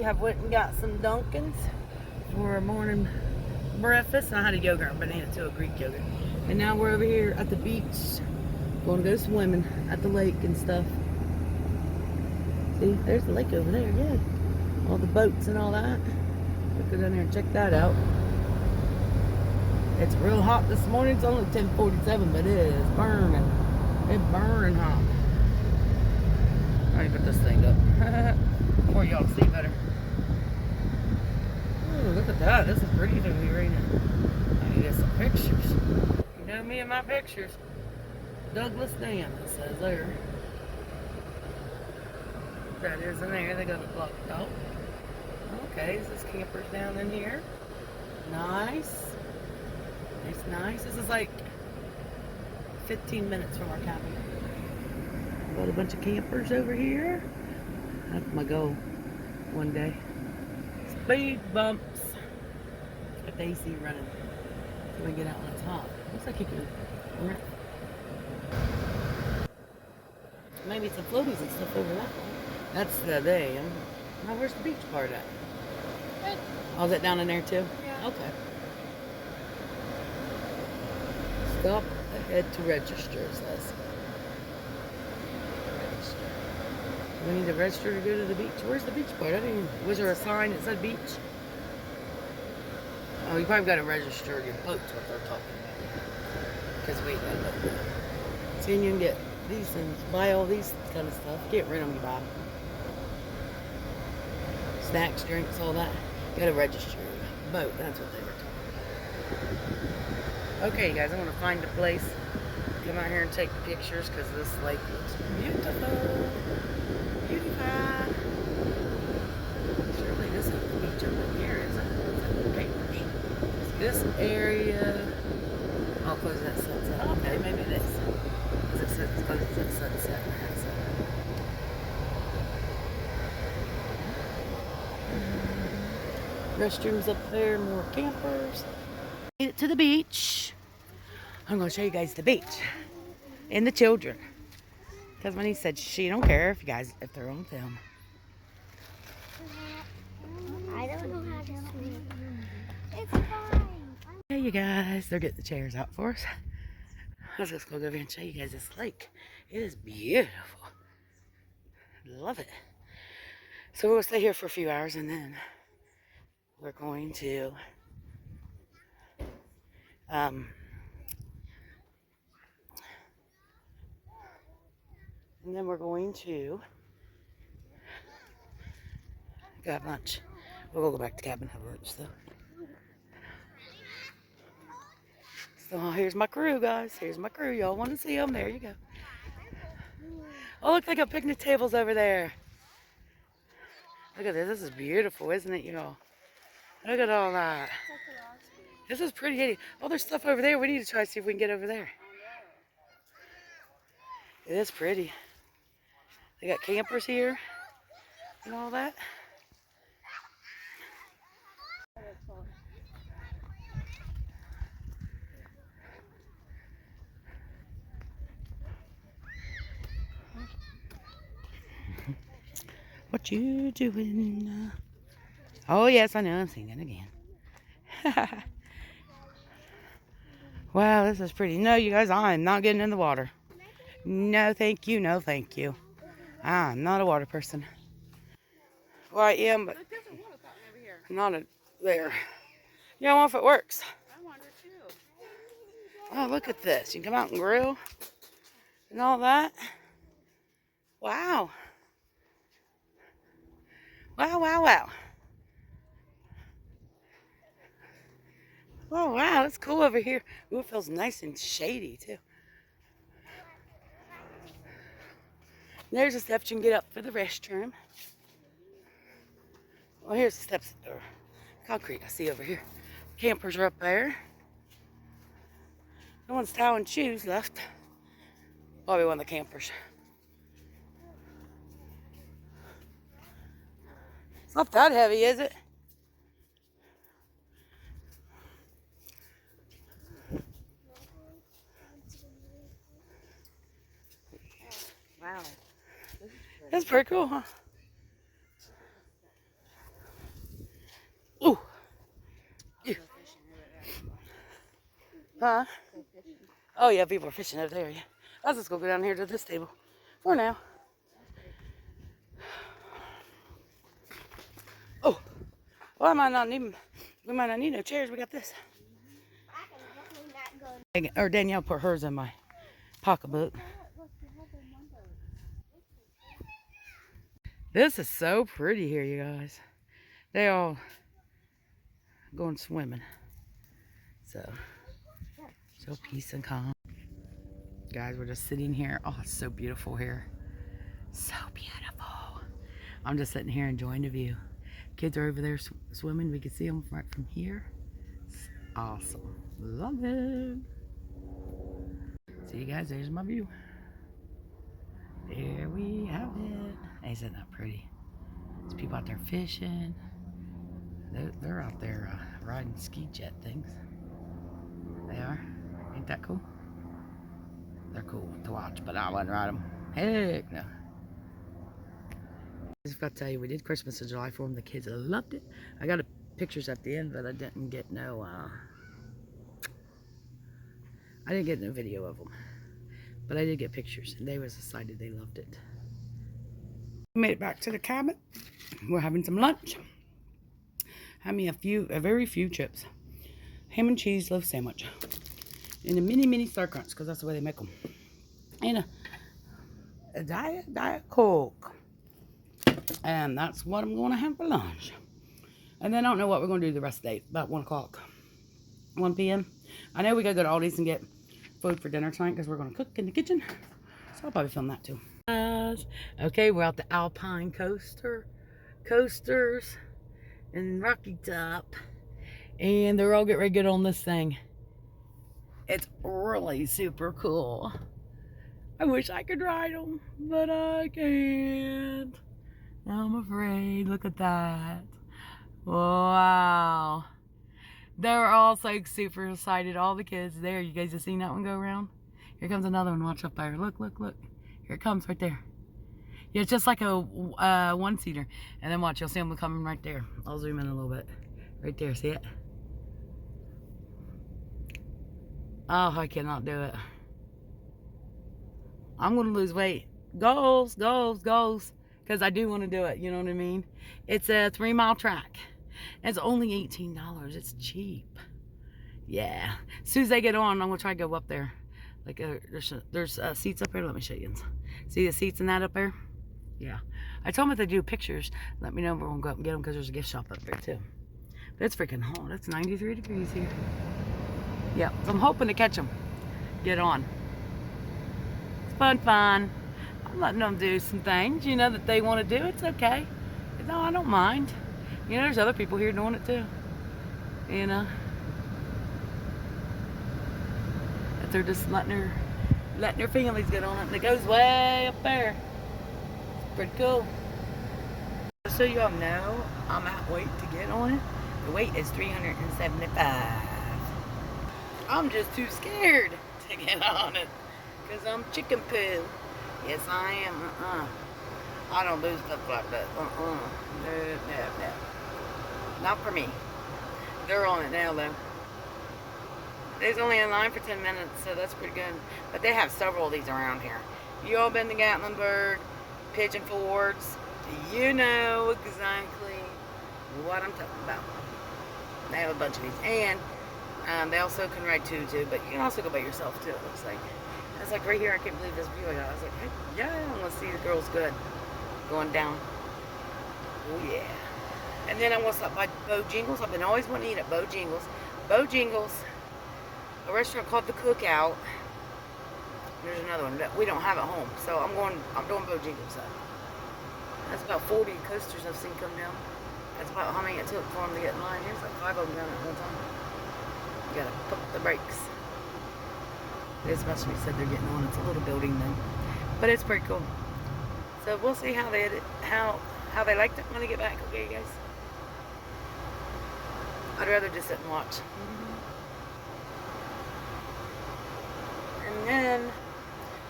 have went and got some Dunkins for our morning breakfast. And I had a yogurt and banana too, a Greek yogurt. And now we're over here at the beach, going to go swimming at the lake and stuff. See, there's the lake over there, yeah. All the boats and all that. Let's go down there and check that out. It's real hot this morning. It's only 10:47, but it is burning. It's burning hot. Let me put this thing up for y'all to see better. Ooh, look at that. This is pretty to be reading. I need to get some pictures. You know me and my pictures. Douglas Dam, it says there. That is in there. They got it blocked out. Okay, so there's campers down in here. Nice. Nice. This is like 15 minutes from our cabin. Got a bunch of campers over here. That's my goal one day. Speed bumps. Get the AC running so we get out when it's hot. Looks like you can rent. Maybe some floaties and stuff over that way. That's the dam. Now where's the beach part at? Oh, is that down in there too? Yeah. Okay. Stop ahead to register, it says. Register. We need to register to go to the beach. Where's the beach part? I didn't even, was there a sign that said beach? Oh, you probably got to register your boat's what they're talking about. Because we ain't got no boat. See, you can get these things, buy all these kind of stuff. Get rid of them, you buy them. Snacks, drinks, all that. You got to register your boat. That's what they were talking about. Okay, guys, I want to find a place. Come out here and take pictures because this lake looks beautiful. Beautiful. Surely this is the beach over here, isn't it? Papers. This area. I'll close that sunset. Okay, maybe this. Because it says it's closed at sunset. Restrooms up there, more campers. Made it to the beach. I'm going to show you guys the beach and the children. Because my niece said she don't care if they're on film. I don't know how to swim. It's fine. Hey, you guys, they're getting the chairs out for us. Let's just go over here and show you guys this lake. It is beautiful. Love it. So we'll stay here for a few hours and then we're going to go have lunch. We'll go back to cabin and have lunch though. So here's my crew, guys. Here's my crew. Y'all want to see them? There you go. Oh, look, they got picnic tables over there. Look at this. This is beautiful, isn't it, y'all? Look at all that. This is pretty. Oh, there's stuff over there. We need to try to see if we can get over there. It is pretty. They got campers here and all that. What you doing? Oh, yes, I know. I'm singing again. Wow, this is pretty. No, you guys, I'm not getting in the water. No, thank you. No, thank you. I'm not a water person. Well, I am, but not there. Yeah, I wonder if it works. I wonder too. Oh, look at this. You can come out and grill and all that. Wow. Wow. Oh, wow, it's cool over here. Ooh, it feels nice and shady, too. There's the steps you can get up for the restroom. Well, here's the steps that are concrete I see over here. Campers are up there. No one's tying shoes left. Probably one of the campers. It's not that heavy, is it? Wow. That's pretty cool, huh? Huh? Oh yeah, people are fishing over there. Yeah. I'll just go down here to this table for now. Oh, well, we might not need no chairs. We got this. Or Danielle put hers in my pocketbook. This is so pretty here, you guys. They all going swimming. So peace and calm. Guys, we're just sitting here. Oh, it's so beautiful here. So beautiful. I'm just sitting here enjoying the view. Kids are over there swimming. We can see them right from here. It's awesome. Love it. See you guys, there's my view. There we have it. Isn't that pretty? There's people out there fishing. They're out there riding ski jet things. They are. Ain't that cool? They're cool to watch, but I wouldn't ride them. Heck no. I just got to tell you, we did Christmas in July for them. The kids loved it. I got pictures at the end, but I didn't get no video of them. But I did get pictures, and they was excited. They loved it. We made it back to the cabin. We're having some lunch. Had me a very few chips. Ham and cheese loaf sandwich. And a mini Star Crunch, because that's the way they make them. And a Diet Coke. And that's what I'm going to have for lunch. And then I don't know what we're going to do the rest of the day. About 1 o'clock. 1 p.m. I know we got to go to Aldi's and get food for dinner tonight, because we're going to cook in the kitchen. So I'll probably film that too. Okay, we're out the Alpine coasters in Rocky Top. And they're all getting ready to get on this thing. It's really super cool. I wish I could ride them, but I can't. I'm afraid. Look at that. Wow. They're all so super excited. All the kids there. You guys have seen that one go around? Here comes another one. Watch up there. Look, look, look. Here it comes right there. Yeah, it's just like a one-seater. And then watch. You'll see them coming right there. I'll zoom in a little bit. Right there. See it? Oh, I cannot do it. I'm going to lose weight. Goals. Because I do want to do it. You know what I mean? It's a 3-mile track. It's only $18. It's cheap. Yeah. As soon as they get on, I'm going to try to go up there. Like, there's seats up there. Let me show you. See the seats in that up there? Yeah. I told them if they do pictures, let me know if we're going to go up and get them, because there's a gift shop up there, too. But it's freaking hot. It's 93 degrees here. Yeah, so I'm hoping to catch them. Get on. It's fun. I'm letting them do some things, you know, that they want to do. It's okay. No, I don't mind. You know, there's other people here doing it too. You know. But they're just letting their families get on it. And it goes way up there. It's pretty cool. So you all know, I'm at weight to get on it. The weight is 375. I'm just too scared to get on it, because I'm chicken poo. Yes, I am. I don't do stuff like that. No. Not for me. They're on it now, though. There's only in line for 10 minutes, so that's pretty good. But they have several of these around here. You all been to Gatlinburg, Pigeon Forge. You know exactly what I'm talking about. They have a bunch of these. And they also can ride too, but you can also go by yourself too, it looks like. It's like right here, I can't believe this view I got. I was like, hey, yeah, I want to see the girls good going down. Oh yeah. And then I want to stop by Bojangles. I've been always wanting to eat at Bojangles. Bojangles, a restaurant called The Cookout. There's another one that we don't have at home, so I'm doing Bojangles. That's about 40 coasters I've seen come down. That's about how many it took for them to get in line. Here's like 5 of them down at one time. You gotta pump the brakes. This must be said they're getting on. It's a little building though, but it's pretty cool. So we'll see how they liked it when they get back. Okay, you guys. I'd rather just sit and watch. And then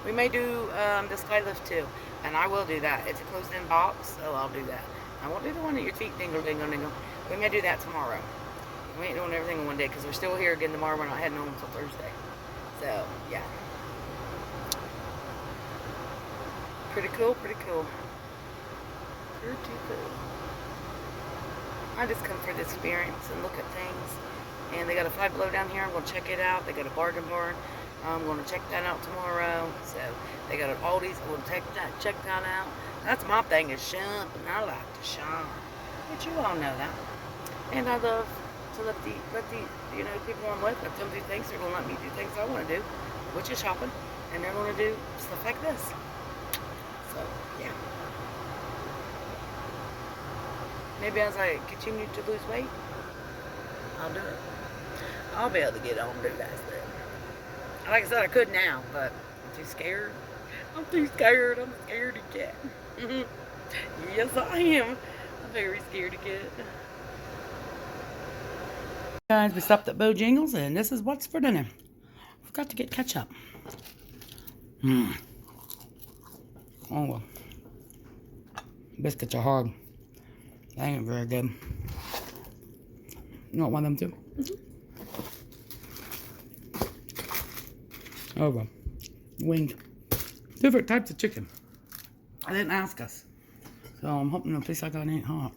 we may do the skylift too, and I will do that. It's a closed-in box, so I'll do that. I won't do the one that your feet dingle. We may do that tomorrow. We ain't doing everything in one day because we're still here again tomorrow. We're not heading home until Thursday. So, yeah. Pretty cool, pretty cool. Pretty cool. I just come for the experience and look at things. And they got a Five Below down here. I'm going to check it out. They got a bargain barn. I'm going to check that out tomorrow. So, they got an Aldi's. I'm going to check that out. That's my thing is shopping. I like to shop. But you all know that. And I love to let the people I'm with, let them do things. They're going to let me do things I want to do, which is shopping. And they're going to do stuff like this. So, yeah. Maybe as I continue to lose weight, I'll do it. I'll be able to get on and do that stuff. Like I said, I could now, but I'm too scared. I'm too scared. I'm scared to get. Yes, I am. I'm very scared to get. Guys, we stopped at Bojangles, and this is what's for dinner. Forgot to get ketchup. Oh well. Biscuits are hard. They ain't very good. You want one of them too? Oh well. Wings. Different types of chicken. They didn't ask us. So I'm hoping the place I got ain't hot.